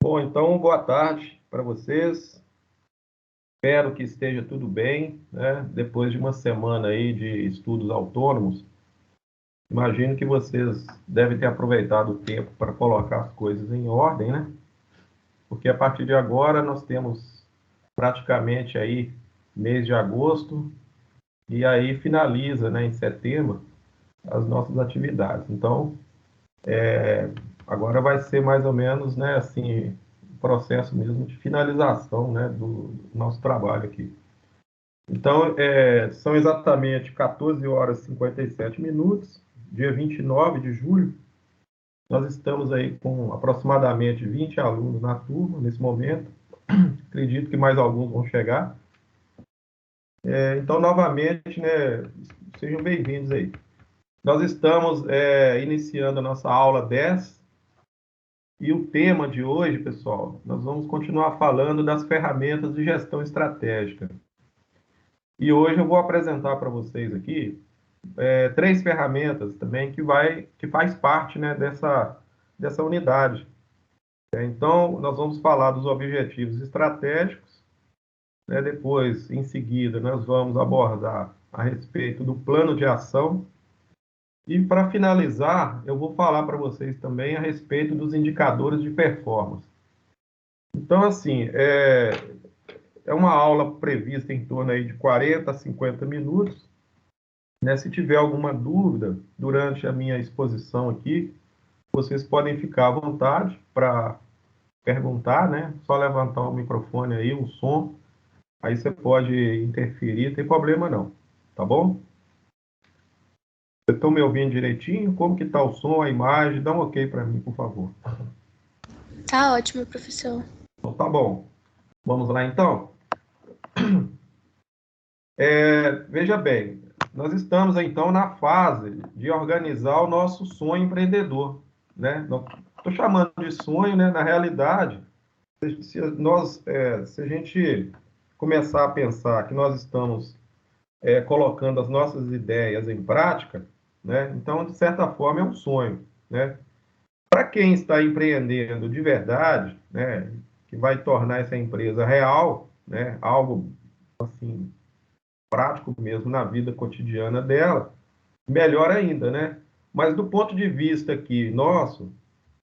Bom, então, boa tarde para vocês. Espero que esteja tudo bem, né? Depois de uma semana aí de estudos autônomos, imagino que vocês devem ter aproveitado o tempo para colocar as coisas em ordem, né? Porque a partir de agora nós temos praticamente aí mês de agosto e aí finaliza, né, em setembro as nossas atividades. Então, agora vai ser mais ou menos, né, assim, processo mesmo de finalização, né, do nosso trabalho aqui. Então, são exatamente 14 horas e 57 minutos, dia 29 de julho. Nós estamos aí com aproximadamente 20 alunos na turma nesse momento. Acredito que mais alguns vão chegar. Então, novamente, né, sejam bem-vindos aí. Nós estamos iniciando a nossa aula 10. E o tema de hoje, pessoal, nós vamos continuar falando das ferramentas de gestão estratégica. E hoje eu vou apresentar para vocês aqui 3 ferramentas também que faz parte, né, dessa unidade. Então, nós vamos falar dos objetivos estratégicos, né, depois, em seguida, nós vamos abordar a respeito do plano de ação. E, para finalizar, eu vou falar para vocês também a respeito dos indicadores de performance. Então, assim, é uma aula prevista em torno aí de 40 a 50 minutos. Né? Se tiver alguma dúvida durante a minha exposição aqui, vocês podem ficar à vontade para perguntar, né? Só levantar o microfone aí, o som, aí você pode interferir, não tem problema não, tá bom? Vocês estão me ouvindo direitinho? Como que está o som, a imagem? Dá um ok para mim, por favor. Tá ótimo, professor. Então, tá bom. Vamos lá, então? Veja bem, nós estamos, então, na fase de organizar o nosso sonho empreendedor, né? Estou chamando de sonho, né? Na realidade, se a gente começar a pensar que nós estamos colocando as nossas ideias em prática, né? Então, de certa forma, é um sonho, né? Para quem está empreendendo de verdade, né? Que vai tornar essa empresa real, né? Algo, assim, prático mesmo na vida cotidiana dela, melhor ainda, né? Mas do ponto de vista aqui nosso,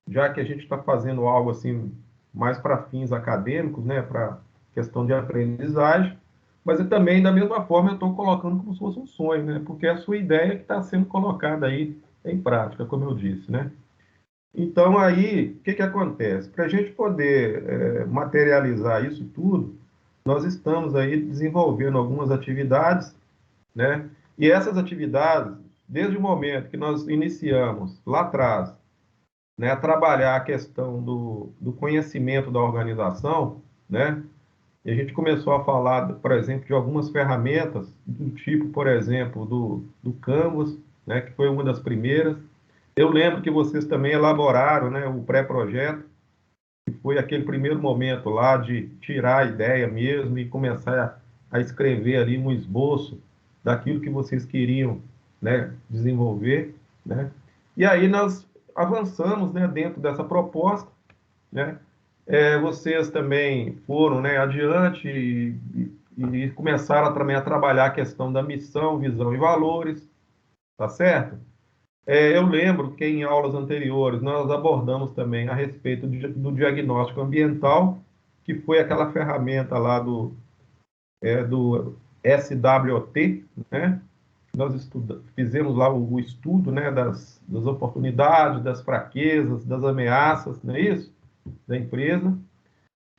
já que a gente está fazendo algo assim mais para fins acadêmicos, né, para questão de aprendizagem, mas eu também, da mesma forma, eu estou colocando como se fosse um sonho, né, porque é a sua ideia que está sendo colocada aí em prática, como eu disse, né. Então, aí, o que acontece? Para a gente poder materializar isso tudo, nós estamos aí desenvolvendo algumas atividades, né, e essas atividades, desde o momento que nós iniciamos lá atrás, né, a trabalhar a questão do conhecimento da organização, né, e a gente começou a falar, por exemplo, de algumas ferramentas, do tipo, por exemplo, do Canvas, né, que foi uma das primeiras. Eu lembro que vocês também elaboraram, né, o pré-projeto, que foi aquele primeiro momento lá de tirar a ideia mesmo e começar a escrever ali um esboço daquilo que vocês queriam, né, desenvolver, né? E aí nós avançamos, né, dentro dessa proposta, né? Vocês também foram, né, adiante e começaram também a trabalhar a questão da missão, visão e valores, tá certo? Eu lembro que em aulas anteriores nós abordamos também a respeito do diagnóstico ambiental, que foi aquela ferramenta lá do SWOT, né? Nós fizemos lá o estudo, né, das oportunidades, das fraquezas, das ameaças, não é isso? Da empresa.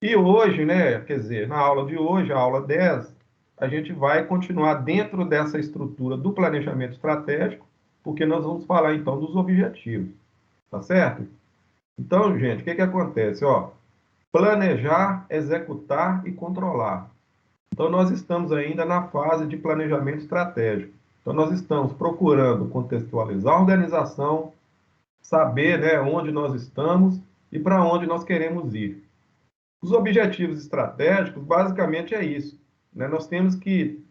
E hoje, né, quer dizer, na aula de hoje, a aula 10, a gente vai continuar dentro dessa estrutura do planejamento estratégico, porque nós vamos falar, então, dos objetivos, tá certo? Então, gente, o que acontece? Ó, planejar, executar e controlar. Então, nós estamos ainda na fase de planejamento estratégico. Então, nós estamos procurando contextualizar a organização, saber, né, onde nós estamos e para onde nós queremos ir. Os objetivos estratégicos, basicamente, é isso, né? Nós temos que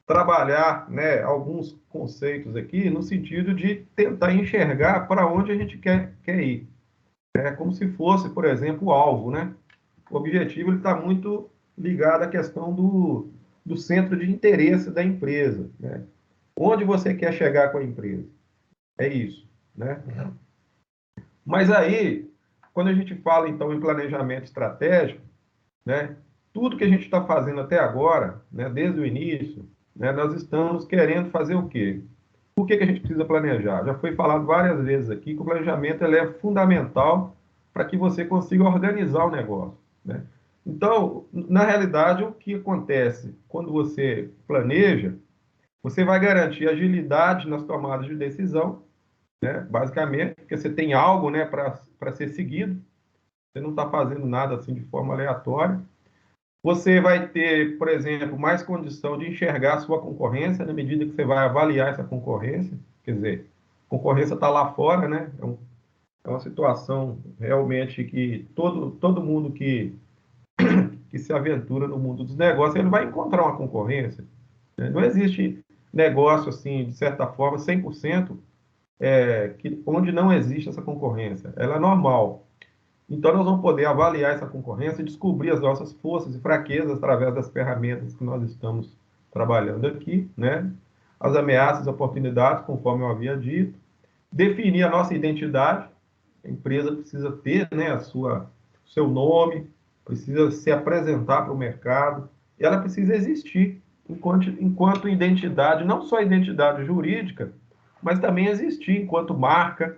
trabalhar, né, alguns conceitos aqui no sentido de tentar enxergar para onde a gente quer ir. É como se fosse, por exemplo, o alvo, né? O objetivo está muito ligado à questão do centro de interesse da empresa, né? Onde você quer chegar com a empresa? É isso, né? Mas aí, quando a gente fala, então, em planejamento estratégico, né, tudo que a gente está fazendo até agora, né, desde o início, né, nós estamos querendo fazer o quê? Por que a gente precisa planejar? Já foi falado várias vezes aqui que o planejamento ele é fundamental para que você consiga organizar o negócio, né? Então, na realidade, o que acontece quando você planeja, você vai garantir agilidade nas tomadas de decisão, né? Basicamente, porque você tem algo, né, para ser seguido, você não está fazendo nada assim de forma aleatória. Você vai ter, por exemplo, mais condição de enxergar a sua concorrência na medida que você vai avaliar essa concorrência. Quer dizer, a concorrência está lá fora, né? É uma situação realmente que todo mundo que se aventura no mundo dos negócios, ele vai encontrar uma concorrência, né? Não existe negócio, assim, de certa forma, 100%, onde não existe essa concorrência. Ela é normal. Então, nós vamos poder avaliar essa concorrência e descobrir as nossas forças e fraquezas através das ferramentas que nós estamos trabalhando aqui, né? As ameaças e oportunidades, conforme eu havia dito. Definir a nossa identidade. A empresa precisa ter, né, seu nome, precisa se apresentar para o mercado, e ela precisa existir enquanto identidade, não só identidade jurídica, mas também existir enquanto marca,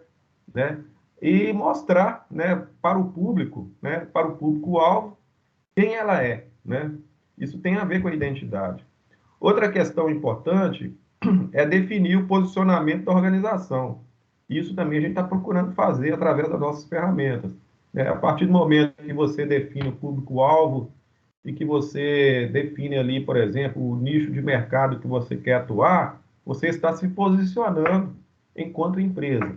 né? E mostrar, né, para o público, né, para o público-alvo, quem ela é, né? Isso tem a ver com a identidade. Outra questão importante é definir o posicionamento da organização. Isso também a gente está procurando fazer através das nossas ferramentas, né? A partir do momento que você define o público-alvo e que você define ali, por exemplo, o nicho de mercado que você quer atuar, você está se posicionando enquanto empresa.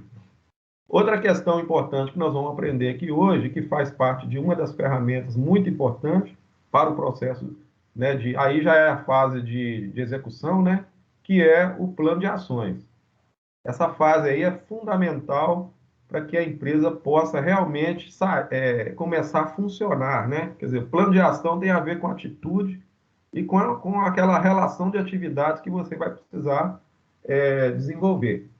Outra questão importante que nós vamos aprender aqui hoje, que faz parte de uma das ferramentas muito importantes para o processo, né, aí já é a fase de execução, né, que é o plano de ações. Essa fase aí é fundamental para que a empresa possa realmente começar a funcionar, né? Quer dizer, plano de ação tem a ver com atitude e com aquela relação de atividades que você vai precisar desenvolver.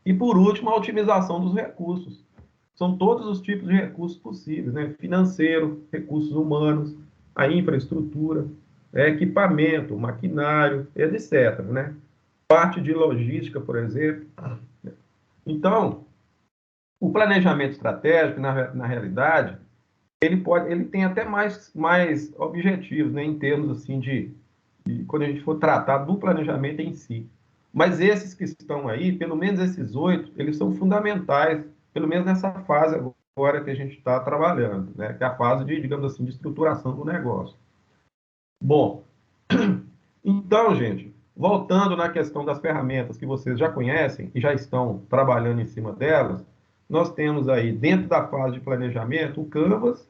E, por último, a otimização dos recursos. São todos os tipos de recursos possíveis, né? Financeiro, recursos humanos, a infraestrutura, equipamento, maquinário, etc., né? Parte de logística, por exemplo. Então, o planejamento estratégico, na realidade, ele tem até mais objetivos, né? Em termos assim quando a gente for tratar do planejamento em si. Mas esses que estão aí, pelo menos esses 8, eles são fundamentais, pelo menos nessa fase agora que a gente está trabalhando, né? Que é a fase de, digamos assim, de estruturação do negócio. Bom, então, gente, voltando na questão das ferramentas que vocês já conhecem e já estão trabalhando em cima delas, nós temos aí, dentro da fase de planejamento, o Canvas,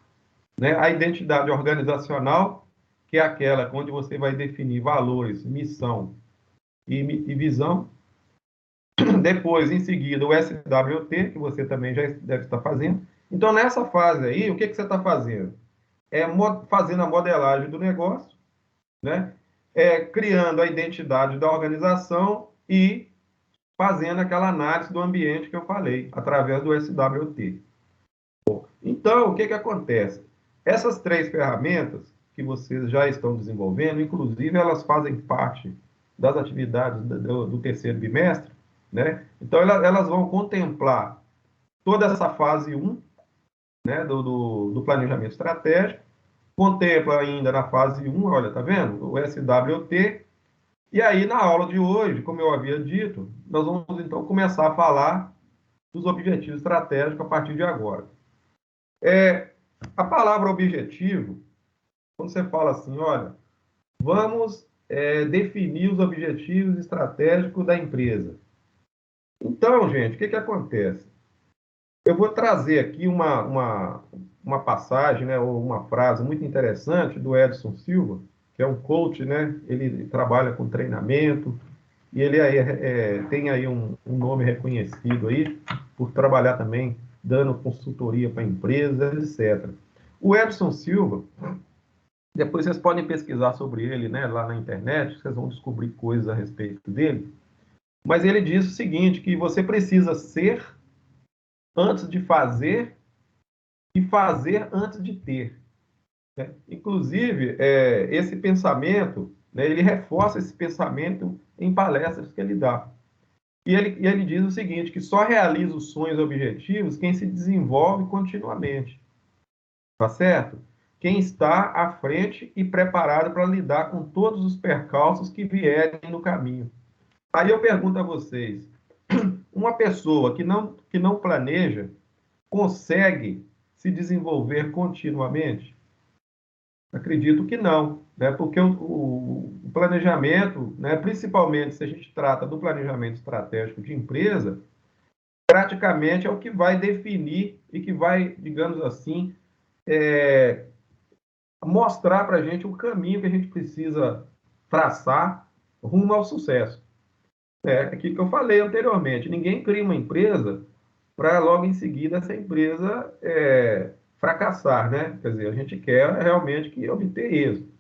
né? A identidade organizacional, que é aquela onde você vai definir valores, missão e visão. Depois, em seguida, o SWT, que você também já deve estar fazendo. Então, nessa fase aí, o que você está fazendo? Fazendo a modelagem do negócio, né? Criando a identidade da organização e fazendo aquela análise do ambiente que eu falei, através do SWT. Então, o que acontece? Essas 3 ferramentas que vocês já estão desenvolvendo, inclusive, elas fazem parte das atividades do terceiro bimestre, né? Então, elas vão contemplar toda essa fase 1, né, do planejamento estratégico, contempla ainda na fase 1, olha, tá vendo? O SWT, e aí na aula de hoje, como eu havia dito, nós vamos então começar a falar dos objetivos estratégicos a partir de agora. A palavra objetivo, quando você fala assim, olha, vamos definir os objetivos estratégicos da empresa. Então, gente, o que acontece? Eu vou trazer aqui uma passagem, né, ou uma frase muito interessante do Edson Silva, que é um coach, né? Ele trabalha com treinamento e ele tem aí um nome reconhecido aí por trabalhar também dando consultoria para empresas, etc. O Edson Silva, depois vocês podem pesquisar sobre ele, né, lá na internet, vocês vão descobrir coisas a respeito dele. Mas ele diz o seguinte, que você precisa ser antes de fazer e fazer antes de ter, né? Inclusive, esse pensamento, né, ele reforça esse pensamento em palestras que ele dá. E ele diz o seguinte, que só realiza os sonhos e objetivos quem se desenvolve continuamente, tá certo? Quem está à frente e preparado para lidar com todos os percalços que vierem no caminho. Aí eu pergunto a vocês, uma pessoa que não planeja, consegue se desenvolver continuamente? Acredito que não, né? Porque o planejamento, né, principalmente se a gente trata do planejamento estratégico de empresa, praticamente é o que vai definir e que vai, digamos assim, mostrar para a gente o caminho que a gente precisa traçar rumo ao sucesso. É aquilo que eu falei anteriormente, ninguém cria uma empresa para logo em seguida essa empresa fracassar, né? Quer dizer, a gente quer realmente que obter êxito.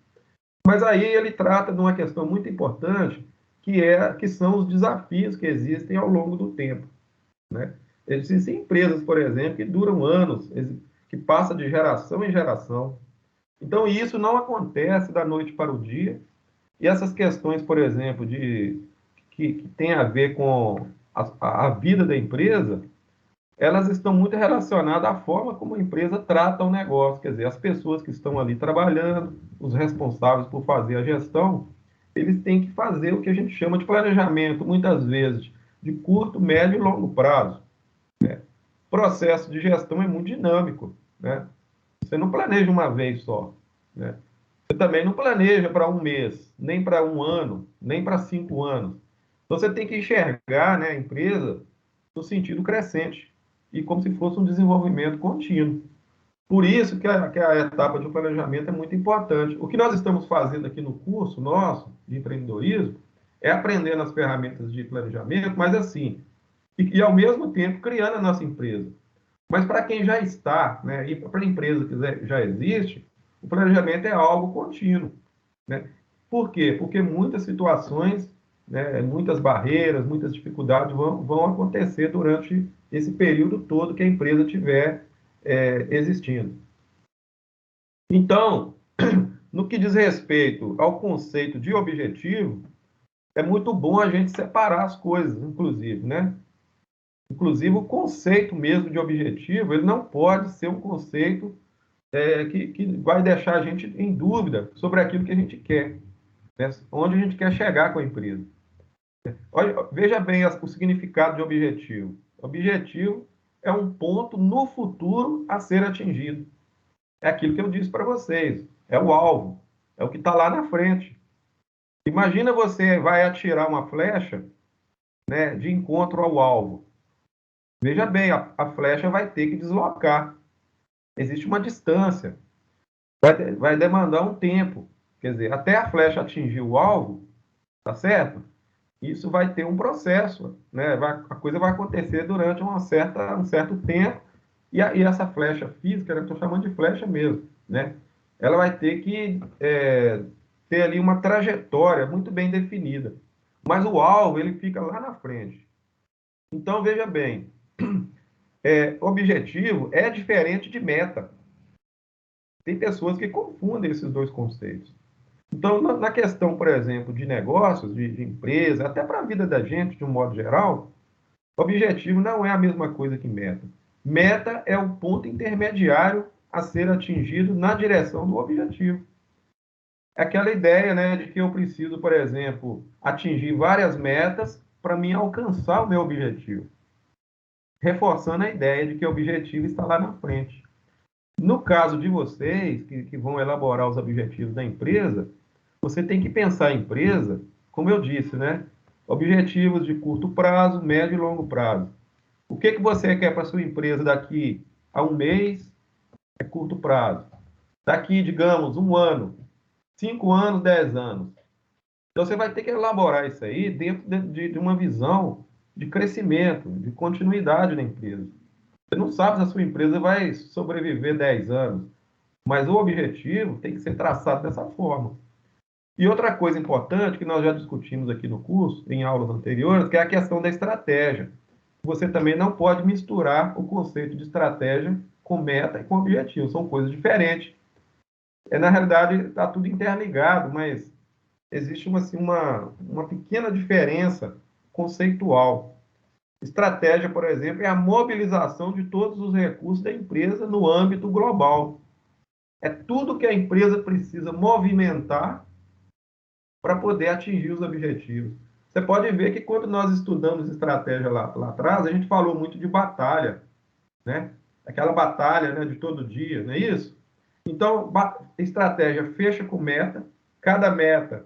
Mas aí ele trata de uma questão muito importante, que são os desafios que existem ao longo do tempo, né? Existem empresas, por exemplo, que duram anos, que passam de geração em geração. Então, isso não acontece da noite para o dia. E essas questões, por exemplo, que tem a ver com a vida da empresa, elas estão muito relacionadas à forma como a empresa trata o negócio. Quer dizer, as pessoas que estão ali trabalhando, os responsáveis por fazer a gestão, eles têm que fazer o que a gente chama de planejamento, muitas vezes de curto, médio e longo prazo. O processo de gestão é muito dinâmico, né? Você não planeja uma vez só, né? Você também não planeja para um mês, nem para um ano, nem para 5 anos. Então, você tem que enxergar, né, a empresa no sentido crescente e como se fosse um desenvolvimento contínuo. Por isso que a etapa de planejamento é muito importante. O que nós estamos fazendo aqui no curso nosso de empreendedorismo é aprendendo as ferramentas de planejamento, mas assim, e ao mesmo tempo criando a nossa empresa. Mas para quem já está, né, e para a empresa que já existe, o planejamento é algo contínuo, né? Por quê? Porque muitas situações, né, muitas barreiras, muitas dificuldades vão acontecer durante esse período todo que a empresa tiver existindo. Então, no que diz respeito ao conceito de objetivo, é muito bom a gente separar as coisas, inclusive, né? Inclusive, o conceito mesmo de objetivo, ele não pode ser um conceito que vai deixar a gente em dúvida sobre aquilo que a gente quer, né? Onde a gente quer chegar com a empresa. Olha, veja bem o significado de objetivo. Objetivo é um ponto no futuro a ser atingido. É aquilo que eu disse para vocês. É o alvo. É o que está lá na frente. Imagina você vai atirar uma flecha, né, de encontro ao alvo. Veja bem, a flecha vai ter que deslocar. Existe uma distância. Vai demandar um tempo. Quer dizer, até a flecha atingir o alvo, tá certo? Isso vai ter um processo, né? A coisa vai acontecer durante um certo tempo, e essa flecha física, eu estou chamando de flecha mesmo, né? Ela vai ter que ter ali uma trajetória muito bem definida. Mas o alvo, ele fica lá na frente. Então, veja bem, objetivo é diferente de meta. Tem pessoas que confundem esses dois conceitos. Então, na questão, por exemplo, de negócios, de empresa, até para a vida da gente, de um modo geral, objetivo não é a mesma coisa que meta. Meta é o ponto intermediário a ser atingido na direção do objetivo. É aquela ideia, né, de que eu preciso, por exemplo, atingir várias metas para mim alcançar o meu objetivo. Reforçando a ideia de que o objetivo está lá na frente. No caso de vocês, que vão elaborar os objetivos da empresa, você tem que pensar a empresa, como eu disse, né? Objetivos de curto prazo, médio e longo prazo. O que você quer para a sua empresa daqui a um mês? É curto prazo. Daqui, digamos, um ano, 5 anos, 10 anos. Então, você vai ter que elaborar isso aí dentro de uma visão de crescimento, de continuidade da empresa. Você não sabe se a sua empresa vai sobreviver 10 anos. mas o objetivo tem que ser traçado dessa forma. E outra coisa importante que nós já discutimos aqui no curso, em aulas anteriores, que é a questão da estratégia. Você também não pode misturar o conceito de estratégia com meta e com objetivo, são coisas diferentes. Na realidade, está tudo interligado, mas existe uma pequena diferença conceitual. Estratégia, por exemplo, é a mobilização de todos os recursos da empresa no âmbito global. É tudo que a empresa precisa movimentar para poder atingir os objetivos. Você pode ver que quando nós estudamos estratégia lá atrás, a gente falou muito de batalha, né? Aquela batalha, né, de todo dia, não é isso? Então, estratégia fecha com meta, cada meta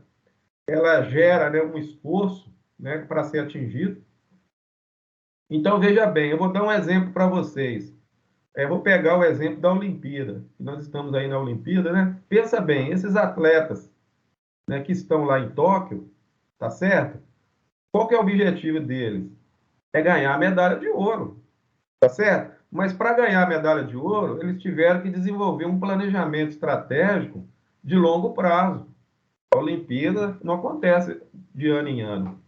ela gera, né, um esforço, né, para ser atingido. Então, veja bem, eu vou dar um exemplo para vocês. Eu vou pegar o exemplo da Olimpíada. Nós estamos aí na Olimpíada, né? Pensa bem, esses atletas, né, que estão lá em Tóquio, tá certo? Qual que é o objetivo deles? É ganhar a medalha de ouro, tá certo? Mas para ganhar a medalha de ouro, eles tiveram que desenvolver um planejamento estratégico de longo prazo. A Olimpíada não acontece de ano em ano.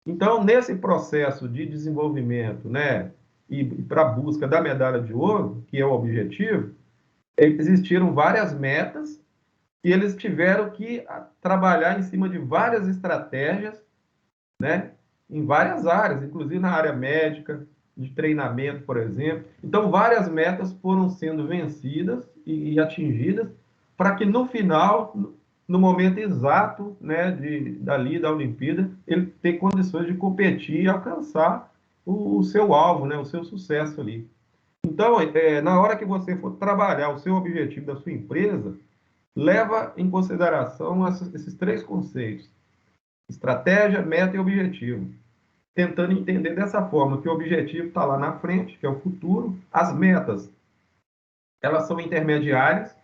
Então, nesse processo de desenvolvimento, né, e para a busca da medalha de ouro, que é o objetivo, existiram várias metas e eles tiveram que trabalhar em cima de várias estratégias, né, em várias áreas, inclusive na área médica, de treinamento, por exemplo. Então, várias metas foram sendo vencidas e atingidas para que no final, no momento exato, né, dali da Olimpíada, ele ter condições de competir e alcançar o seu alvo, né, o seu sucesso ali. Então, na hora que você for trabalhar o seu objetivo da sua empresa, leva em consideração esses três conceitos: estratégia, meta e objetivo. Tentando entender dessa forma que o objetivo está lá na frente, que é o futuro, as metas, elas são intermediárias,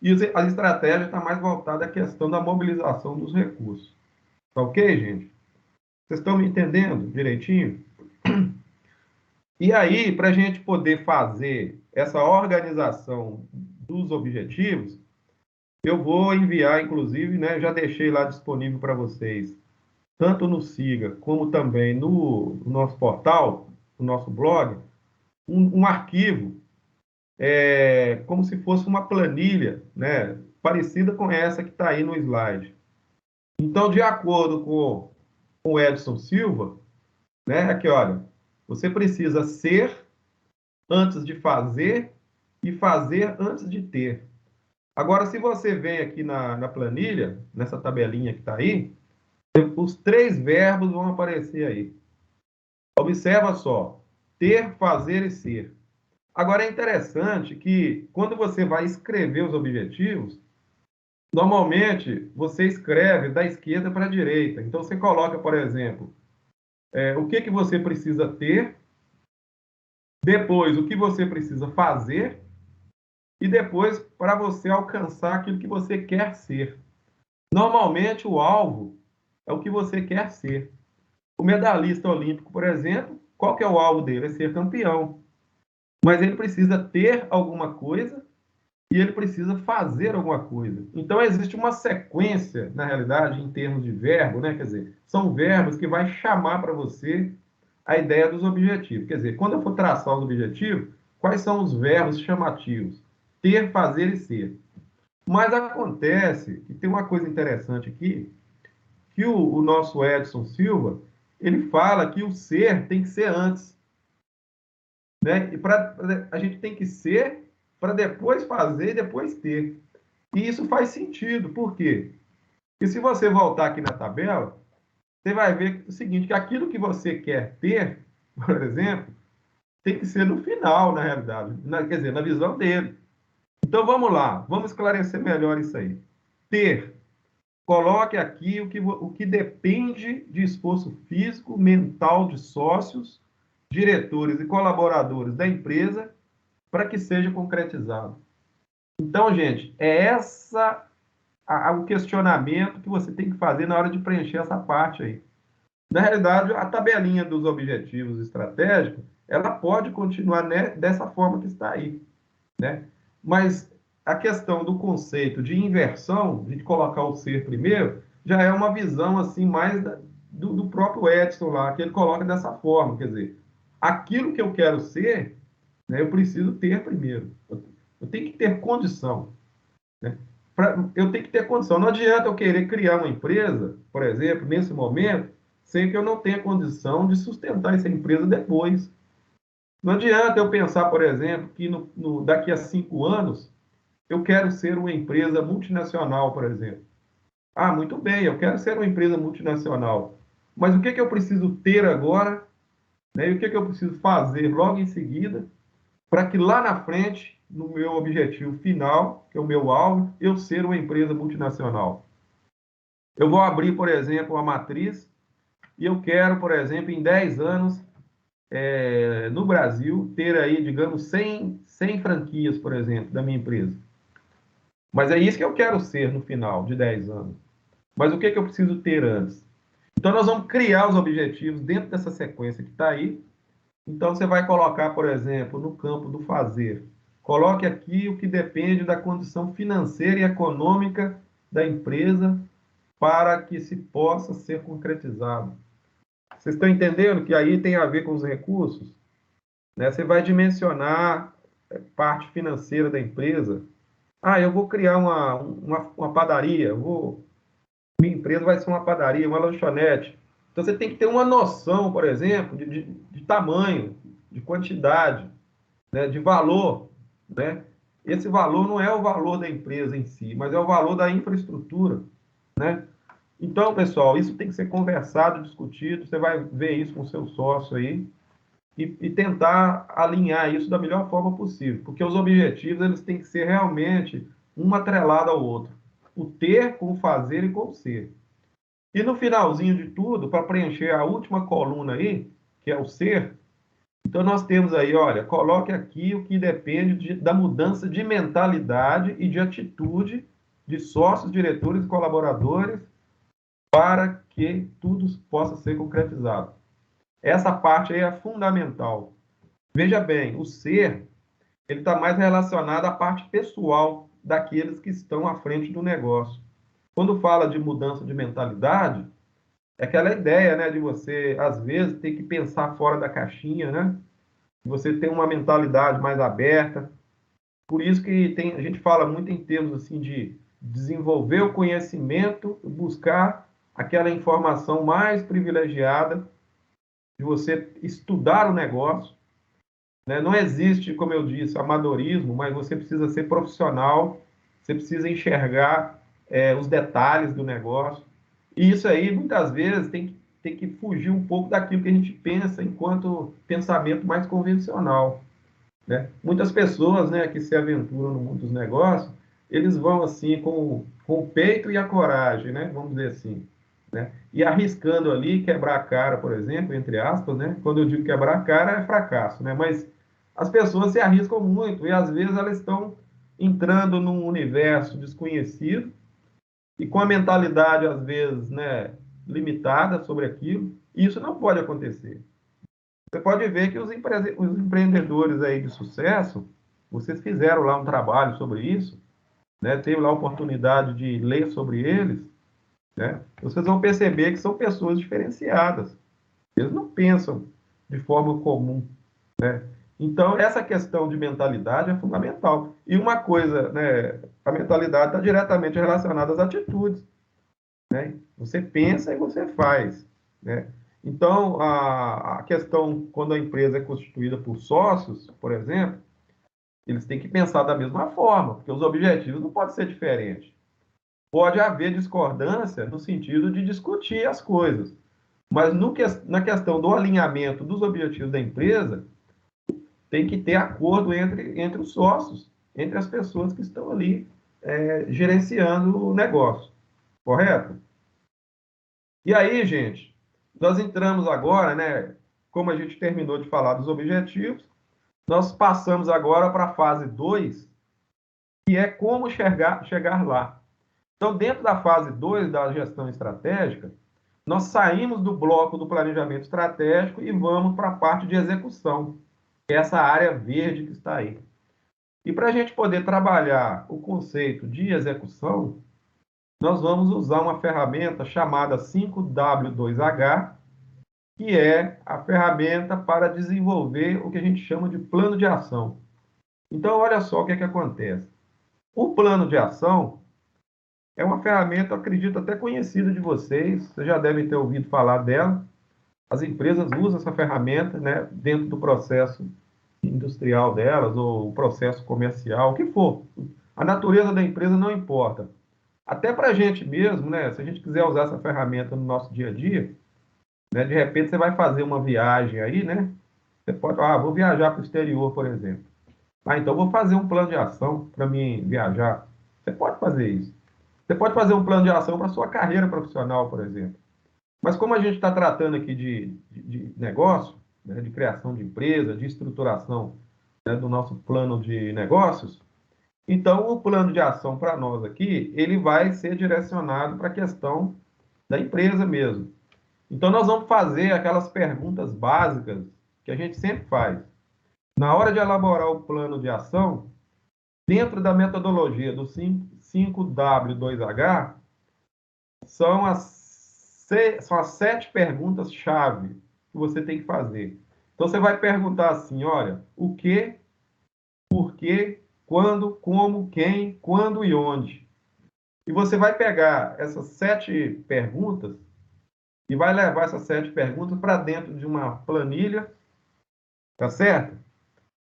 e as estratégias estão mais voltadas à questão da mobilização dos recursos. Tá ok, gente? Vocês estão me entendendo direitinho? E aí, para a gente poder fazer essa organização dos objetivos, eu vou enviar, inclusive, né, já deixei lá disponível para vocês, tanto no Siga, como também no nosso portal, no nosso blog, um arquivo, como se fosse uma planilha, né, parecida com essa que está aí no slide. Então, de acordo com o Edson Silva, né, aqui, olha, você precisa ser antes de fazer e fazer antes de ter. Agora, se você vem aqui na planilha, nessa tabelinha que está aí, os três verbos vão aparecer aí. Observa só, ter, fazer e ser. Agora, é interessante que, quando você vai escrever os objetivos, normalmente você escreve da esquerda para a direita. Então, você coloca, por exemplo, o que você precisa ter, depois o que você precisa fazer, e depois para você alcançar aquilo que você quer ser. Normalmente, o alvo é o que você quer ser. O medalhista olímpico, por exemplo, qual que é o alvo dele? É ser campeão. Mas ele precisa ter alguma coisa e ele precisa fazer alguma coisa. Então, existe uma sequência, na realidade, em termos de verbo, né? Quer dizer, são verbos que vai chamar para você a ideia dos objetivos. Quer dizer, quando eu for traçar os objetivos, quais são os verbos chamativos? Ter, fazer e ser. Mas acontece que tem uma coisa interessante aqui, que o nosso Edson Silva, ele fala que o ser tem que ser antes, né? E a gente tem que ser para depois fazer e depois ter. E isso faz sentido. Por quê? Porque se você voltar aqui na tabela, você vai ver o seguinte, que aquilo que você quer ter, por exemplo, tem que ser no final, na realidade. Quer dizer, na visão dele. Então, vamos lá. Vamos esclarecer melhor isso aí. Ter. Coloque aqui o que depende de esforço físico, mental de sócios, diretores e colaboradores da empresa para que seja concretizado. Então, gente, o questionamento que você tem que fazer na hora de preencher essa parte aí. Na realidade, a tabelinha dos objetivos estratégicos, ela pode continuar, né, dessa forma que está aí, né? Mas a questão do conceito de inversão, de colocar o ser primeiro, já é uma visão assim mais do próprio Edson lá, que ele coloca dessa forma, quer dizer, aquilo que eu quero ser, né, eu preciso ter primeiro. Eu tenho que ter condição, né? Eu tenho que ter condição. Não adianta eu querer criar uma empresa, por exemplo, nesse momento, sem que eu não tenha condição de sustentar essa empresa depois. Não adianta eu pensar, por exemplo, que daqui a 5 anos eu quero ser uma empresa multinacional, por exemplo. Ah, muito bem, eu quero ser uma empresa multinacional. Mas o que que eu preciso ter agora, né? E o que que eu preciso fazer logo em seguida para que lá na frente, no meu objetivo final, que é o meu alvo, eu ser uma empresa multinacional? Eu vou abrir, por exemplo, uma matriz e eu quero, por exemplo, em 10 anos, no Brasil, ter aí, digamos, 100 franquias, por exemplo, da minha empresa. Mas é isso que eu quero ser no final de 10 anos. Mas o que que eu preciso ter antes? Então, nós vamos criar os objetivos dentro dessa sequência que está aí. Então, você vai colocar, por exemplo, no campo do fazer. Coloque aqui o que depende da condição financeira e econômica da empresa para que se possa ser concretizado. Vocês estão entendendo que aí tem a ver com os recursos? Né? Você vai dimensionar parte financeira da empresa. Ah, eu vou criar uma padaria, minha empresa vai ser uma padaria, uma lanchonete. Então você tem que ter uma noção, por exemplo, de tamanho, de quantidade, né, de valor, né? Esse valor não é o valor da empresa em si, mas é o valor da infraestrutura, né? Então, pessoal, isso tem que ser conversado, discutido. Você vai ver isso com o seu sócio aí e tentar alinhar isso da melhor forma possível, porque os objetivos eles têm que ser realmente um atrelado ao outro, o ter com o fazer e com o ser. E no finalzinho de tudo, para preencher a última coluna aí, que é o ser, então nós temos aí, olha, coloque aqui o que depende da mudança de mentalidade e de atitude de sócios, diretores e colaboradores para que tudo possa ser concretizado. Essa parte aí é fundamental. Veja bem, o ser, ele está mais relacionado à parte pessoal daqueles que estão à frente do negócio. Quando fala de mudança de mentalidade, é aquela ideia, né, de você, às vezes, ter que pensar fora da caixinha, né? Você ter uma mentalidade mais aberta. Por isso que a gente fala muito em termos assim de desenvolver o conhecimento, buscar aquela informação mais privilegiada, de você estudar o negócio, né? Não existe, como eu disse, amadorismo, mas você precisa ser profissional, você precisa enxergar os detalhes do negócio. E isso aí, muitas vezes, tem que fugir um pouco daquilo que a gente pensa enquanto pensamento mais convencional, né? Muitas pessoas, né, que se aventuram no mundo dos negócios, eles vão assim com o peito e a coragem, né? Vamos dizer assim, né? E arriscando ali quebrar a cara, por exemplo, entre aspas, né? Quando eu digo quebrar a cara é fracasso, né? Mas as pessoas se arriscam muito e às vezes elas estão entrando num universo desconhecido e com a mentalidade às vezes, né, limitada sobre aquilo. E isso não pode acontecer. Você pode ver que os empreendedores aí de sucesso, vocês fizeram lá um trabalho sobre isso, né? Teve lá a oportunidade de ler sobre eles, né? Vocês vão perceber que são pessoas diferenciadas. Eles não pensam de forma comum, né? Então, essa questão de mentalidade é fundamental. E uma coisa, né? A mentalidade está diretamente relacionada às atitudes, né? Você pensa e você faz, né? Então, a questão, quando a empresa é constituída por sócios, por exemplo, eles têm que pensar da mesma forma, porque os objetivos não podem ser diferentes. Pode haver discordância no sentido de discutir as coisas, mas na questão do alinhamento dos objetivos da empresa, tem que ter acordo entre os sócios, entre as pessoas que estão ali gerenciando o negócio, correto? E aí, gente, nós entramos agora, né? Como a gente terminou de falar dos objetivos, nós passamos agora para a fase 2, que é como chegar lá. Então, dentro da fase 2 da gestão estratégica, nós saímos do bloco do planejamento estratégico e vamos para a parte de execução, que é essa área verde que está aí. E para a gente poder trabalhar o conceito de execução, nós vamos usar uma ferramenta chamada 5W2H, que é a ferramenta para desenvolver o que a gente chama de plano de ação. Então, olha só o que é que acontece. O plano de ação é uma ferramenta, acredito, até conhecida de vocês, vocês já devem ter ouvido falar dela. As empresas usam essa ferramenta, né, dentro do processo industrial delas, ou o processo comercial, o que for. A natureza da empresa não importa. Até para a gente mesmo, né, se a gente quiser usar essa ferramenta no nosso dia a dia, né, de repente você vai fazer uma viagem aí, né? Você pode, vou viajar para o exterior, por exemplo. Então vou fazer um plano de ação para mim viajar. Você pode fazer isso. Você pode fazer um plano de ação para a sua carreira profissional, por exemplo. Mas como a gente está tratando aqui de negócio, né, de criação de empresa, de estruturação, né, do nosso plano de negócios, então o plano de ação para nós aqui, ele vai ser direcionado para a questão da empresa mesmo. Então nós vamos fazer aquelas perguntas básicas que a gente sempre faz. Na hora de elaborar o plano de ação, dentro da metodologia do 5W2H, são as 7 perguntas-chave que você tem que fazer. Então, você vai perguntar assim, olha, o que, por quê, quando, como, quem, quando e onde. E você vai pegar essas 7 perguntas e vai levar essas 7 perguntas para dentro de uma planilha, tá certo?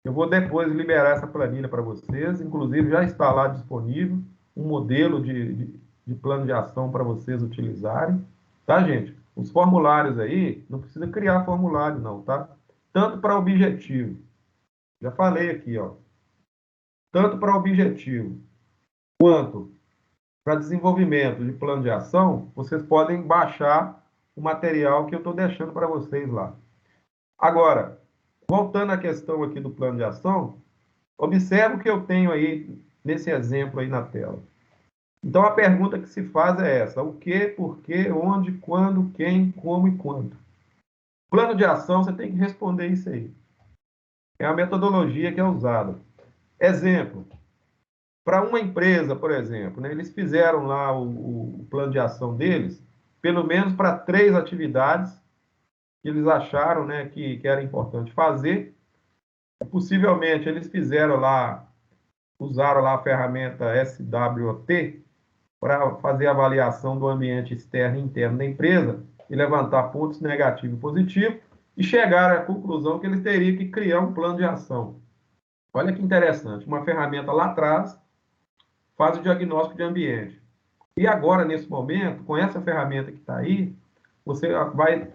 Eu vou depois liberar essa planilha para vocês, inclusive já está lá disponível um modelo de plano de ação para vocês utilizarem, tá, gente? Os formulários aí, não precisa criar formulário não, tá? Tanto para objetivo, já falei aqui, ó, tanto para objetivo quanto para desenvolvimento de plano de ação, vocês podem baixar o material que eu estou deixando para vocês lá. Agora, voltando à questão aqui do plano de ação, observe o que eu tenho aí nesse exemplo aí na tela. Então, a pergunta que se faz é essa: o que, por quê, onde, quando, quem, como e quanto. Plano de ação, você tem que responder isso aí. É a metodologia que é usada. Exemplo, para uma empresa, por exemplo, né, eles fizeram lá o plano de ação deles, pelo menos para 3 atividades que eles acharam, né, que era importante fazer. Possivelmente, eles fizeram lá, usaram lá a ferramenta SWOT, para fazer a avaliação do ambiente externo e interno da empresa e levantar pontos negativos e positivos e chegar à conclusão que eles teriam que criar um plano de ação. Olha que interessante, uma ferramenta lá atrás faz o diagnóstico de ambiente. E agora, nesse momento, com essa ferramenta que está aí, você vai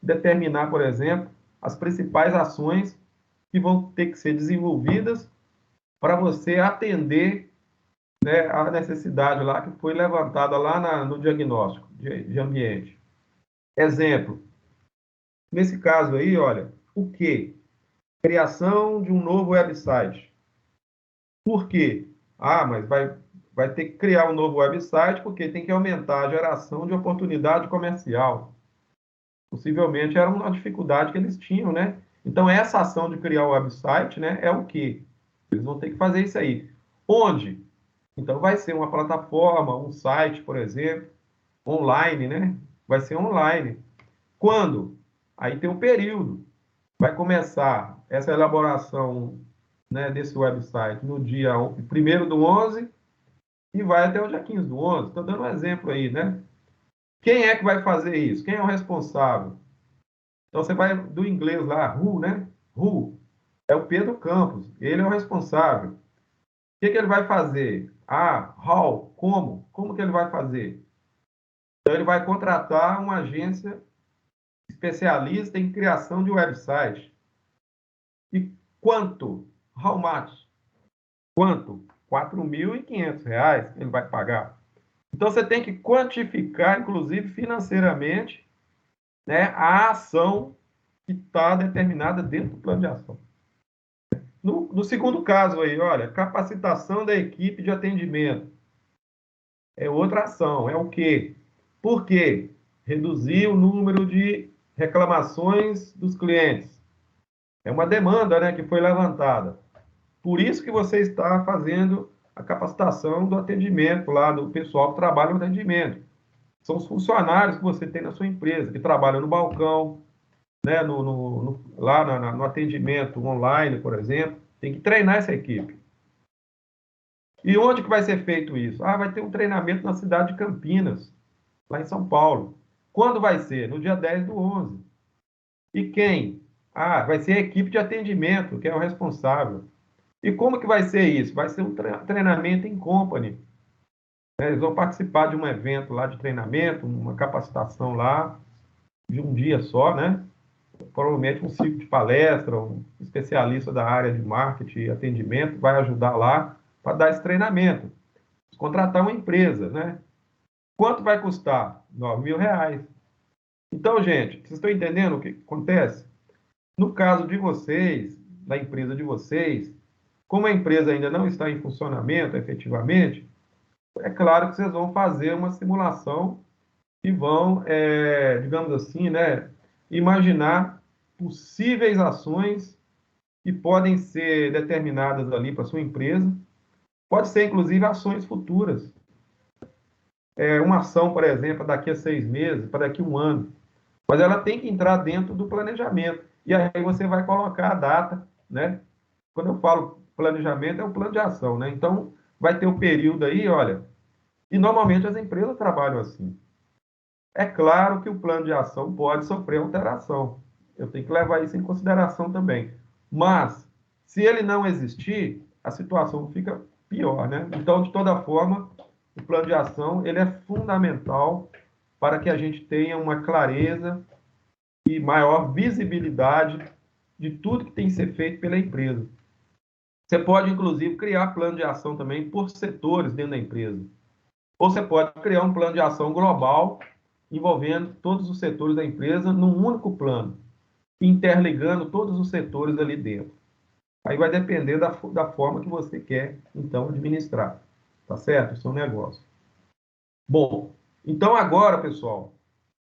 determinar, por exemplo, as principais ações que vão ter que ser desenvolvidas para você atender, né, a necessidade lá que foi levantada lá no diagnóstico de ambiente. Exemplo, nesse caso aí, olha, o que? Criação de um novo website. Por quê? Mas vai ter que criar um novo website porque tem que aumentar a geração de oportunidade comercial. Possivelmente era uma dificuldade que eles tinham, né? Então, essa ação de criar o website, né, é o quê? Eles vão ter que fazer isso aí. Onde? Então, vai ser uma plataforma, um site, por exemplo, online, né? Vai ser online. Quando? Aí tem um período. Vai começar essa elaboração, né, desse website no dia 1º do 11 e vai até o dia 15 do 11. Estou dando um exemplo aí, né? Quem é que vai fazer isso? Quem é o responsável? Então, você vai do inglês lá, who, né? Who. É o Pedro Campos. Ele é o responsável. O que ele vai fazer? How? Como? Como que ele vai fazer? Então, ele vai contratar uma agência especialista em criação de website. E quanto? How much? Quanto? R$ 4.500 ele vai pagar. Então, você tem que quantificar, inclusive financeiramente, né, a ação que está determinada dentro do plano de ação. No segundo caso aí, olha, capacitação da equipe de atendimento. É outra ação. É o quê? Por quê? Reduzir o número de reclamações dos clientes. É uma demanda, né, que foi levantada. Por isso que você está fazendo a capacitação do atendimento lá, do pessoal que trabalha no atendimento. São os funcionários que você tem na sua empresa, que trabalham no balcão, né, lá no atendimento online, por exemplo. Tem que treinar essa equipe. E onde que vai ser feito isso? Ah, vai ter um treinamento na cidade de Campinas, lá em São Paulo. Quando vai ser? No dia 10/11. E quem? Ah, vai ser a equipe de atendimento, que é o responsável. E como que vai ser isso? Vai ser um treinamento em company. Eles vão participar de um evento lá de treinamento, uma capacitação lá, de um dia só, né? Provavelmente um ciclo de palestra, um especialista da área de marketing e atendimento vai ajudar lá para dar esse treinamento. Contratar uma empresa, né? Quanto vai custar? R$ 9.000. Então, gente, vocês estão entendendo o que acontece? No caso de vocês, da empresa de vocês, como a empresa ainda não está em funcionamento efetivamente, é claro que vocês vão fazer uma simulação e vão, digamos assim, né, imaginar possíveis ações que podem ser determinadas ali para a sua empresa. Pode ser, inclusive, ações futuras. Uma ação, por exemplo, daqui a 6 meses, para daqui a um ano. Mas ela tem que entrar dentro do planejamento. E aí você vai colocar a data, né? Quando eu falo planejamento, é o plano de ação, né? Então, vai ter o período aí, olha, e normalmente as empresas trabalham assim. É claro que o plano de ação pode sofrer alteração. Eu tenho que levar isso em consideração também. Mas, se ele não existir, a situação fica pior, né? Então, de toda forma, o plano de ação ele é fundamental para que a gente tenha uma clareza e maior visibilidade de tudo que tem que ser feito pela empresa. Você pode, inclusive, criar plano de ação também por setores dentro da empresa. Ou você pode criar um plano de ação global envolvendo todos os setores da empresa num único plano, interligando todos os setores ali dentro. Aí vai depender da forma que você quer, então, administrar. Tá certo? O seu negócio. Bom, então agora, pessoal,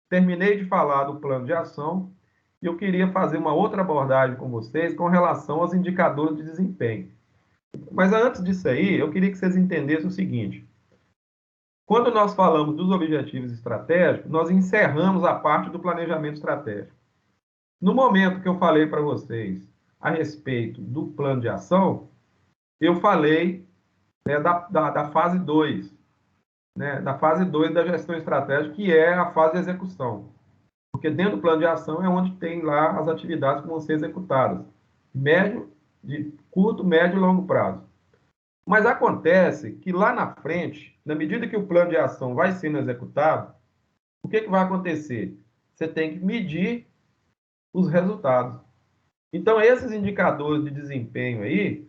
terminei de falar do plano de ação e eu queria fazer uma outra abordagem com vocês com relação aos indicadores de desempenho. Mas antes disso aí, eu queria que vocês entendessem o seguinte: quando nós falamos dos objetivos estratégicos, nós encerramos a parte do planejamento estratégico. No momento que eu falei para vocês a respeito do plano de ação, eu falei, né, da fase 2, né, da fase 2 da gestão estratégica, que é a fase de execução. Porque dentro do plano de ação é onde tem lá as atividades que vão ser executadas. De curto, médio e longo prazo. Mas acontece que lá na frente, na medida que o plano de ação vai sendo executado, o que vai acontecer? Você tem que medir os resultados. Então, esses indicadores de desempenho aí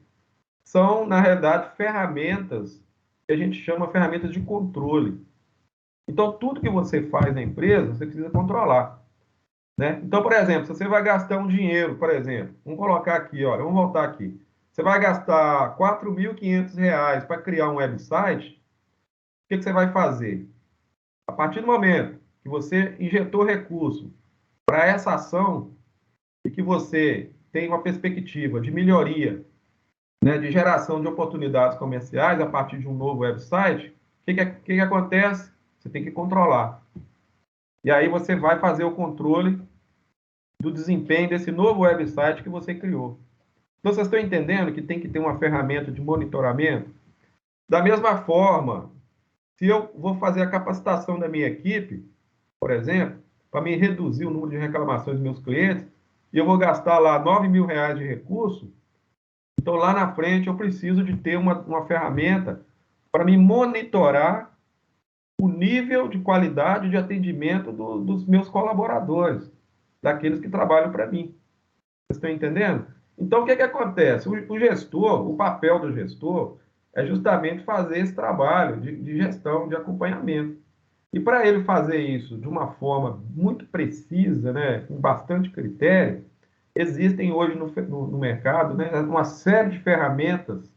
são, na realidade, ferramentas que a gente chama ferramentas de controle. Então, tudo que você faz na empresa, você precisa controlar. Né? Então, por exemplo, se você vai gastar um dinheiro, por exemplo, vamos colocar aqui, olha, vamos voltar aqui. Você vai gastar R$ 4.500 para criar um website, o que você vai fazer? A partir do momento que você injetou recurso para essa ação e que você tem uma perspectiva de melhoria, né, de geração de oportunidades comerciais a partir de um novo website, o que acontece? Você tem que controlar. E aí você vai fazer o controle do desempenho desse novo website que você criou. Então, vocês estão entendendo que tem que ter uma ferramenta de monitoramento? Da mesma forma, se eu vou fazer a capacitação da minha equipe, por exemplo, para me reduzir o número de reclamações dos meus clientes, e eu vou gastar lá R$ 9.000 de recurso, então lá na frente eu preciso de ter uma ferramenta para me monitorar o nível de qualidade de atendimento dos meus colaboradores, daqueles que trabalham para mim. Vocês estão entendendo? Então, o que acontece? O gestor, o papel do gestor é justamente fazer esse trabalho de gestão, de acompanhamento. E para ele fazer isso de uma forma muito precisa, né, com bastante critério, existem hoje no mercado, né, uma série de ferramentas,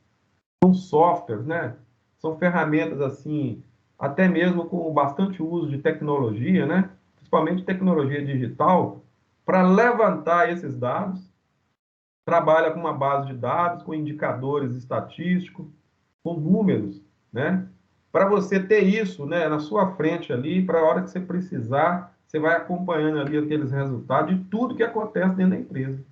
são softwares, né, são ferramentas assim, até mesmo com bastante uso de tecnologia, né, principalmente tecnologia digital, para levantar esses dados trabalha com uma base de dados, com indicadores estatísticos, com números, né? Para você ter isso, né, na sua frente ali, para a hora que você precisar, você vai acompanhando ali aqueles resultados de tudo que acontece dentro da empresa.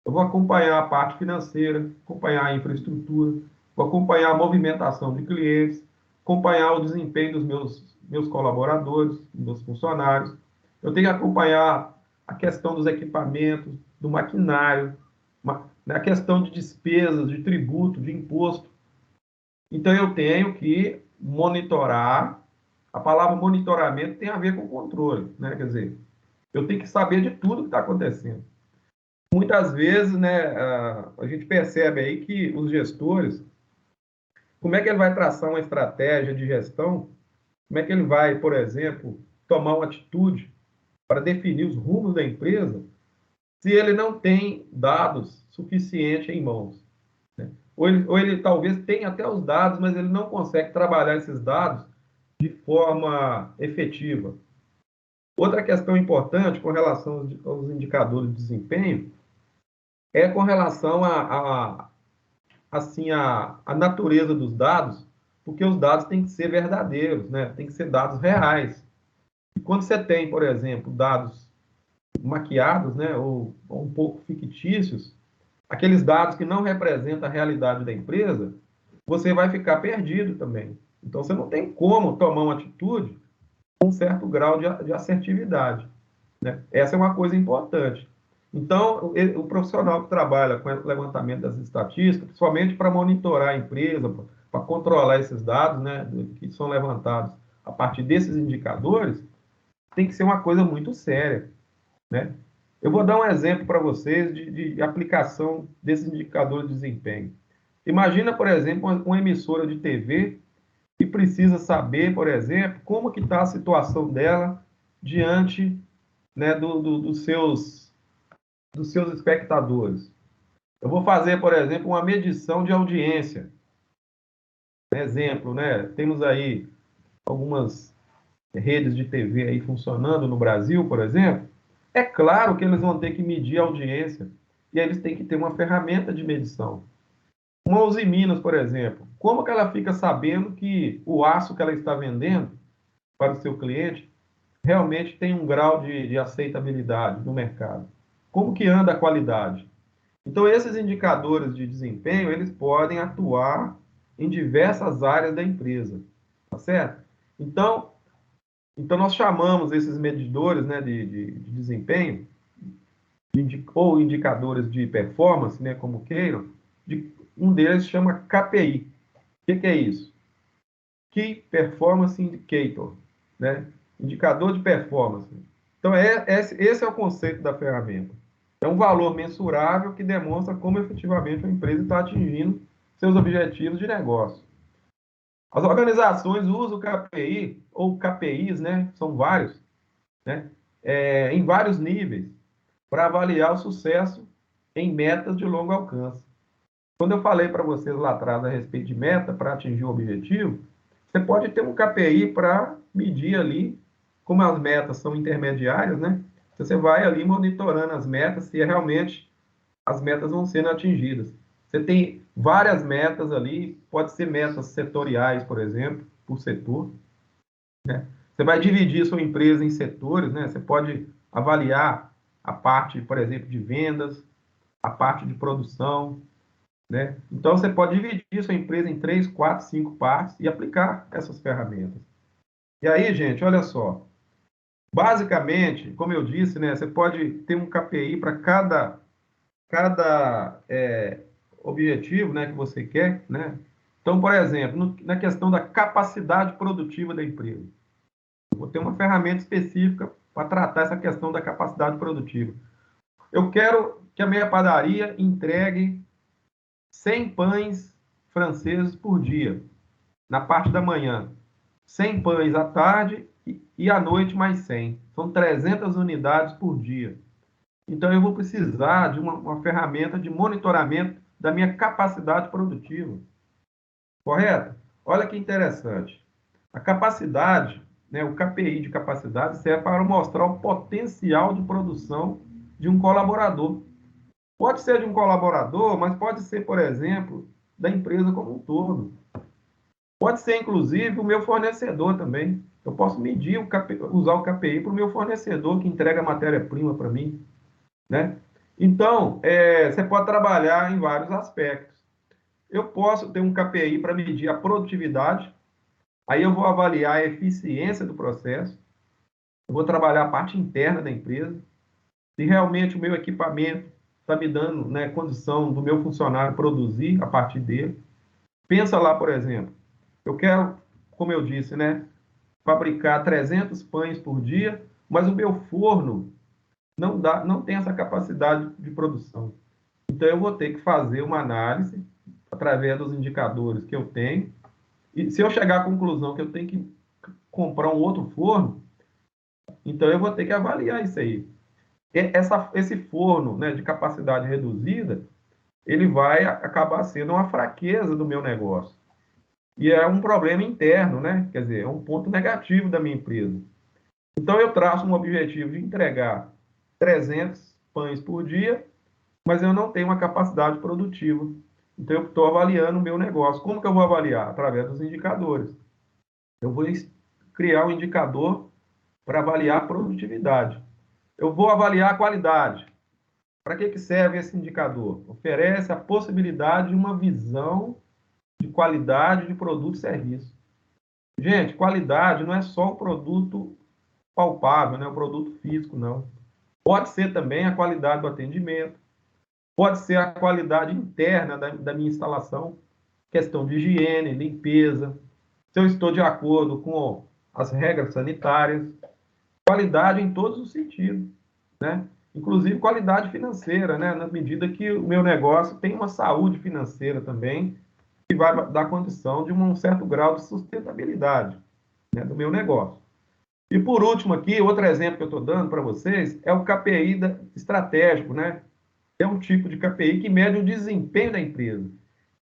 Eu vou acompanhar a parte financeira, acompanhar a infraestrutura, vou acompanhar a movimentação de clientes, acompanhar o desempenho dos meus colaboradores, dos funcionários. Eu tenho que acompanhar a questão dos equipamentos, do maquinário, a questão de despesas, de tributo, de imposto. Então, eu tenho que monitorar. A palavra monitoramento tem a ver com controle, né? Quer dizer, eu tenho que saber de tudo que está acontecendo. Muitas vezes, né, a gente percebe aí que os gestores, como é que ele vai traçar uma estratégia de gestão? Como é que ele vai, por exemplo, tomar uma atitude para definir os rumos da empresa, se ele não tem dados suficientes em mãos, né? Ou ele talvez tenha até os dados, mas ele não consegue trabalhar esses dados de forma efetiva. Outra questão importante com relação aos indicadores de desempenho é com relação assim, a natureza dos dados, porque os dados têm que ser verdadeiros, né? Tem que ser dados reais. E quando você tem, por exemplo, dados maquiados, né, ou um pouco fictícios, aqueles dados que não representam a realidade da empresa, você vai ficar perdido também. Então, você não tem como tomar uma atitude com um certo grau de assertividade, né? Essa é uma coisa importante. Então, o profissional que trabalha com o levantamento das estatísticas, principalmente para monitorar a empresa, para controlar esses dados, né, que são levantados a partir desses indicadores, tem que ser uma coisa muito séria, né? Eu vou dar um exemplo para vocês de aplicação desses indicadores de desempenho. Imagina, por exemplo, uma emissora de TV que precisa saber, por exemplo, como que está a situação dela diante, né, dos seus espectadores. Eu vou fazer, por exemplo, uma medição de audiência. Exemplo, né? Temos aí algumas redes de TV aí funcionando no Brasil, por exemplo. É claro que eles vão ter que medir a audiência e aí eles têm que ter uma ferramenta de medição. Uma Uzi Minas, por exemplo, como que ela fica sabendo que o aço que ela está vendendo para o seu cliente realmente tem um grau de aceitabilidade no mercado? Como que anda a qualidade? Então, esses indicadores de desempenho, eles podem atuar em diversas áreas da empresa, tá certo? Então nós chamamos esses medidores, né, de desempenho, ou indicadores de performance, né, como queiram, um deles chama KPI. O que é isso? Key Performance Indicator, né? Indicador de performance. Então, esse é o conceito da ferramenta. É um valor mensurável que demonstra como efetivamente a empresa está atingindo seus objetivos de negócio. As organizações usam o KPI, ou KPIs, né? São vários, né? Em vários níveis, para avaliar o sucesso em metas de longo alcance. Quando eu falei para vocês lá atrás a respeito de meta para atingir o objetivo, você pode ter um KPI para medir ali, como as metas são intermediárias, né? Você vai ali monitorando as metas, se realmente as metas vão sendo atingidas. Você tem várias metas ali, pode ser metas setoriais, por exemplo, por setor, né? Você vai dividir sua empresa em setores, né? Você pode avaliar a parte, por exemplo, de vendas, a parte de produção, né? Então, você pode dividir sua empresa em 3, 4, 5 partes e aplicar essas ferramentas. E aí, gente, olha só. Basicamente, como eu disse, né, você pode ter um KPI para cada objetivo, né, que você quer, né? Então, por exemplo, na questão da capacidade produtiva da empresa, eu vou ter uma ferramenta específica para tratar essa questão da capacidade produtiva. Eu quero que a minha padaria entregue 100 pães franceses por dia, na parte da manhã. 100 pães à tarde e à noite mais 100. São 300 unidades por dia. Então, eu vou precisar de uma ferramenta de monitoramento da minha capacidade produtiva. Correto? Olha que interessante. A capacidade, né, o KPI de capacidade, serve para mostrar o potencial de produção de um colaborador. Pode ser de um colaborador, mas pode ser, por exemplo, da empresa como um todo. Pode ser, inclusive, o meu fornecedor também. Eu posso medir usar o KPI para o meu fornecedor que entrega a matéria-prima para mim, né? Então, você pode trabalhar em vários aspectos. Eu posso ter um KPI para medir a produtividade, aí eu vou avaliar a eficiência do processo, eu vou trabalhar a parte interna da empresa, se realmente o meu equipamento está me dando, né, condição do meu funcionário produzir a partir dele. Pensa lá, por exemplo, eu quero, como eu disse, né, fabricar 300 pães por dia, mas o meu forno não tem essa capacidade de produção. Então, eu vou ter que fazer uma análise através dos indicadores que eu tenho. E se eu chegar à conclusão que eu tenho que comprar um outro forno, então eu vou ter que avaliar isso aí. Esse forno, né, de capacidade reduzida, ele vai acabar sendo uma fraqueza do meu negócio. E é um problema interno, né? Quer dizer, é um ponto negativo da minha empresa. Então, eu traço um objetivo de entregar 300 pães por dia, mas eu não tenho uma capacidade produtiva. Então, eu estou avaliando o meu negócio. Como que eu vou avaliar? Através dos indicadores. Eu vou criar um indicador para avaliar a produtividade. Eu vou avaliar a qualidade. Para que serve esse indicador? Oferece a possibilidade de uma visão de qualidade de produto e serviço. Gente, qualidade não é só o produto palpável, né? O produto físico, não. Pode ser também a qualidade do atendimento, pode ser a qualidade interna da minha instalação, questão de higiene, limpeza, se eu estou de acordo com as regras sanitárias, qualidade em todos os sentidos, né? Inclusive qualidade financeira, né? Na medida que o meu negócio tem uma saúde financeira também, que vai dar condição de um certo grau de sustentabilidade, né, do meu negócio. E por último aqui, outro exemplo que eu estou dando para vocês é o KPI estratégico, né? É um tipo de KPI que mede o desempenho da empresa.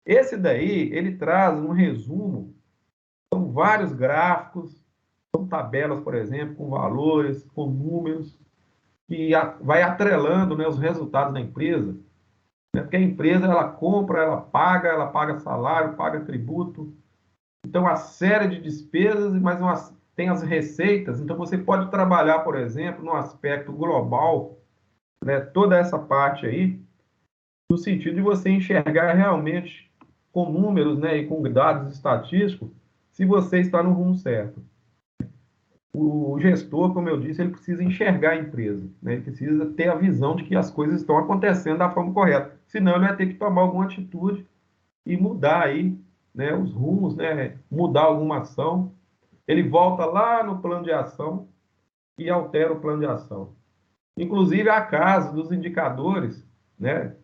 Esse daí, ele traz um resumo, são vários gráficos, são tabelas, por exemplo, com valores, com números, que vai atrelando, né, os resultados da empresa, né? Porque a empresa, ela compra, ela paga salário, paga tributo, então uma série de despesas, mas tem as receitas, então você pode trabalhar, por exemplo, no aspecto global, né, toda essa parte aí, no sentido de você enxergar realmente com números, né, e com dados estatísticos, se você está no rumo certo. O gestor, como eu disse, ele precisa enxergar a empresa, né? Ele precisa ter a visão de que as coisas estão acontecendo da forma correta. Senão, ele vai ter que tomar alguma atitude e mudar aí, né, os rumos, né, mudar alguma ação. Ele volta lá no plano de ação e altera o plano de ação. Inclusive, há casos dos indicadores, né,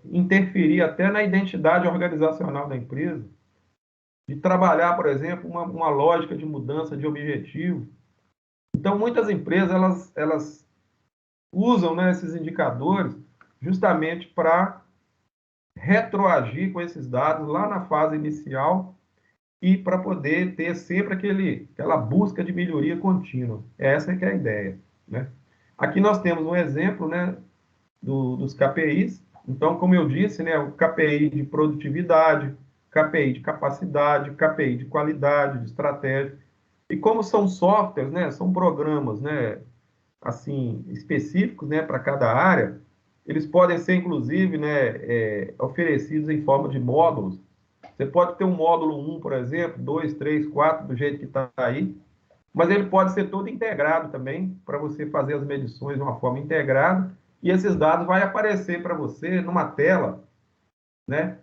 interferir até na identidade organizacional da empresa, de trabalhar, por exemplo, uma lógica de mudança de objetivo. Então, muitas empresas elas usam, né, esses indicadores justamente para retroagir com esses dados lá na fase inicial e para poder ter sempre aquela busca de melhoria contínua. Essa é que é a ideia, né? Aqui nós temos um exemplo, né, dos KPIs. Então, como eu disse, né, o KPI de produtividade, KPI de capacidade, KPI de qualidade, de estratégia. E como são softwares, né, são programas, né, assim, específicos, né, para cada área, eles podem ser, inclusive, né, oferecidos em forma de módulos. Você pode ter um módulo 1, por exemplo, 2, 3, 4, do jeito que está aí, mas ele pode ser todo integrado também, para você fazer as medições de uma forma integrada, e esses dados vão aparecer para você numa tela, né?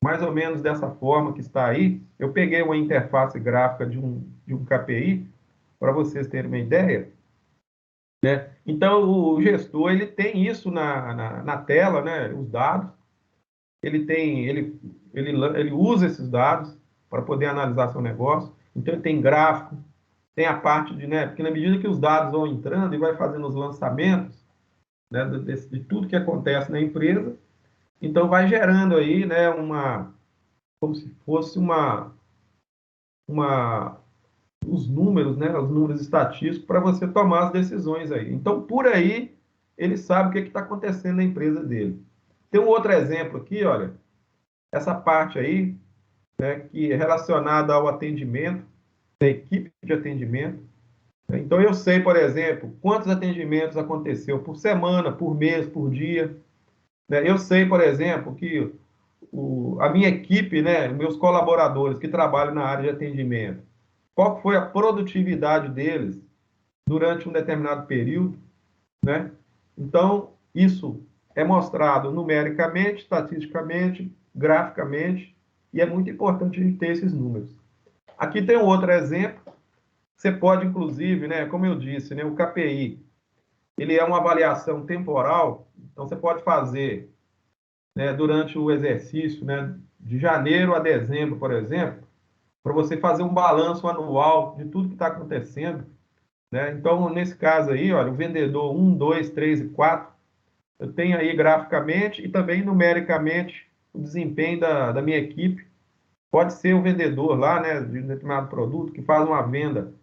Mais ou menos dessa forma que está aí. Eu peguei uma interface gráfica de um KPI, para vocês terem uma ideia, né? Então, o gestor, ele tem isso na tela, né? Os dados, ele usa esses dados para poder analisar seu negócio. Então, ele tem gráfico, tem a parte de, né? Porque na medida que os dados vão entrando e vai fazendo os lançamentos, né, de tudo que acontece na empresa, então vai gerando aí, né, como se fosse uma, os números, né, os números estatísticos para você tomar as decisões aí. Então, por aí, ele sabe o que está acontecendo na empresa dele. Tem um outro exemplo aqui, olha, essa parte aí, né, que é relacionada ao atendimento, da equipe de atendimento. Então, eu sei, por exemplo, quantos atendimentos aconteceu por semana, por mês, por dia. Né? Eu sei, por exemplo, que a minha equipe, né, meus colaboradores que trabalham na área de atendimento, qual foi a produtividade deles durante um determinado período, né? Então, isso é mostrado numericamente, estatisticamente, graficamente, e é muito importante a gente ter esses números. Aqui tem um outro exemplo. Você pode, inclusive, né, como eu disse, né, o KPI, ele é uma avaliação temporal, então você pode fazer, né, durante o exercício, né, de janeiro a dezembro, por exemplo, para você fazer um balanço anual de tudo que está acontecendo, né? Então, nesse caso aí, olha, o vendedor 1, 2, 3 e 4, eu tenho aí graficamente e também numericamente o desempenho da minha equipe. Pode ser o vendedor lá, né, de um determinado produto, que faz uma venda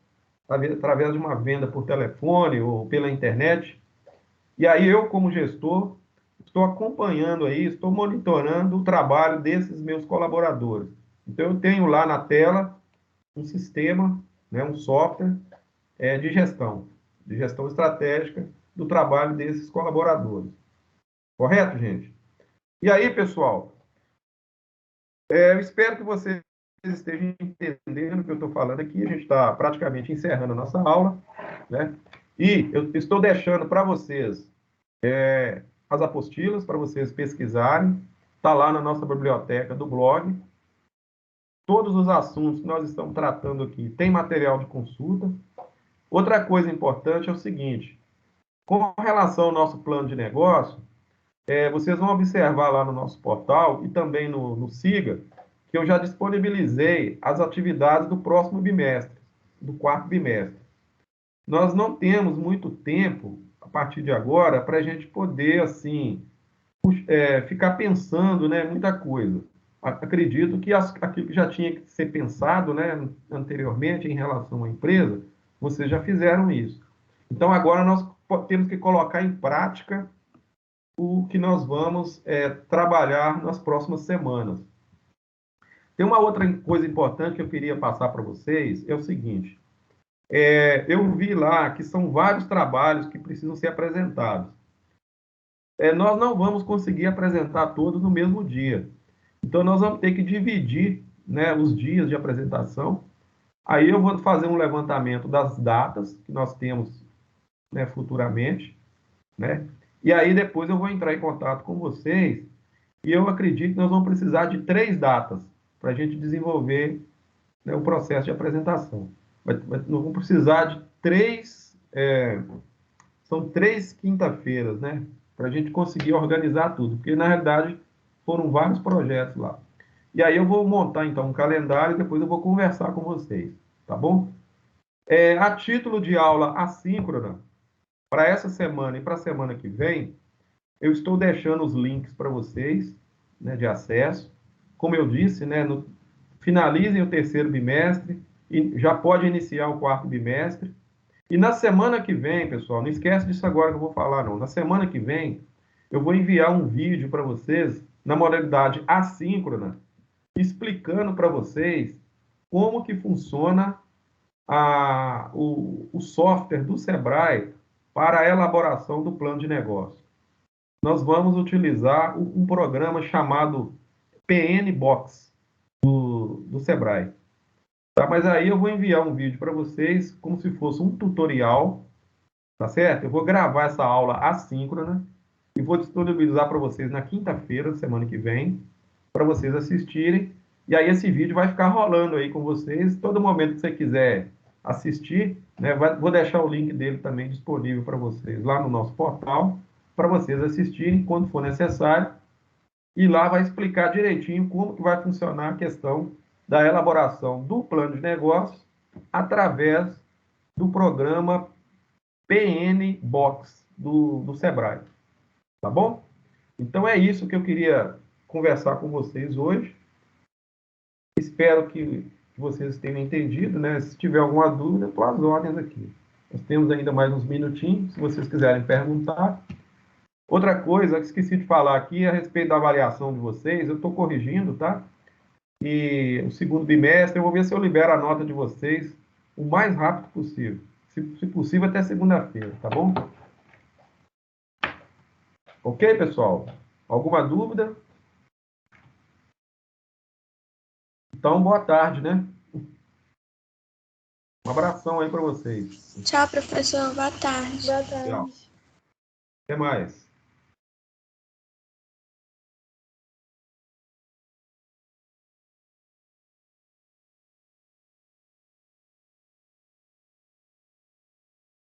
através de uma venda por telefone ou pela internet. E aí eu, como gestor, estou acompanhando aí, estou monitorando o trabalho desses meus colaboradores. Então, eu tenho lá na tela um sistema, né, um software de gestão estratégica do trabalho desses colaboradores. Correto, gente? E aí, pessoal, eu espero que vocês estejam entendendo o que eu estou falando aqui. A gente está praticamente encerrando a nossa aula, né? E eu estou deixando para vocês as apostilas para vocês pesquisarem. Está lá na nossa biblioteca do blog. Todos os assuntos que nós estamos tratando aqui tem material de consulta. Outra coisa importante é o seguinte: com relação ao nosso plano de negócio, vocês vão observar lá no nosso portal e também no SIGA, que eu já disponibilizei as atividades do próximo bimestre, do quarto bimestre. Nós não temos muito tempo, a partir de agora, para a gente poder, assim, ficar pensando, né, muita coisa. Acredito que aquilo que já tinha que ser pensado, né, anteriormente em relação à empresa, vocês já fizeram isso. Então, agora nós temos que colocar em prática o que nós vamos trabalhar nas próximas semanas. Tem uma outra coisa importante que eu queria passar para vocês, é o seguinte: eu vi lá que são vários trabalhos que precisam ser apresentados. Nós não vamos conseguir apresentar todos no mesmo dia. Então, nós vamos ter que dividir, né, os dias de apresentação. Aí eu vou fazer um levantamento das datas que nós temos, né, futuramente, né? E aí depois eu vou entrar em contato com vocês e eu acredito que nós vamos precisar de 3 datas para a gente desenvolver, né, o processo de apresentação. Nós vamos precisar de 3, são 3 quinta-feiras, né? Para a gente conseguir organizar tudo, porque na realidade foram vários projetos lá. E aí eu vou montar então um calendário e depois eu vou conversar com vocês, tá bom? A título de aula assíncrona, para essa semana e para a semana que vem, eu estou deixando os links para vocês, né, de acesso. Como eu disse, né, finalizem o terceiro bimestre e já pode iniciar o quarto bimestre. E na semana que vem, pessoal, não esquece disso agora que eu vou falar, não. Na semana que vem, eu vou enviar um vídeo para vocês na modalidade assíncrona, explicando para vocês como que funciona o software do Sebrae para a elaboração do plano de negócio. Nós vamos utilizar um programa chamado PN Box do Sebrae. Tá? Mas aí eu vou enviar um vídeo para vocês como se fosse um tutorial, tá certo? Eu vou gravar essa aula assíncrona e vou disponibilizar para vocês na quinta-feira, semana que vem, para vocês assistirem. E aí esse vídeo vai ficar rolando aí com vocês. Todo momento que você quiser assistir, né, vou deixar o link dele também disponível para vocês lá no nosso portal, para vocês assistirem quando for necessário. E lá vai explicar direitinho como que vai funcionar a questão da elaboração do plano de negócio através do programa PN Box do Sebrae. Tá bom? Então é isso que eu queria conversar com vocês hoje. Espero que vocês tenham entendido, né? Se tiver alguma dúvida, estou às ordens aqui. Nós temos ainda mais uns minutinhos, se vocês quiserem perguntar, Outra coisa que esqueci de falar aqui a respeito da avaliação de vocês, eu estou corrigindo, tá? E o segundo bimestre, eu vou ver se eu libero a nota de vocês o mais rápido possível. Se possível, até segunda-feira, tá bom? Ok, pessoal? Alguma dúvida? Então, boa tarde, né? Um abração aí para vocês. Tchau, professor. Boa tarde. Boa Tchau. tarde. Até mais.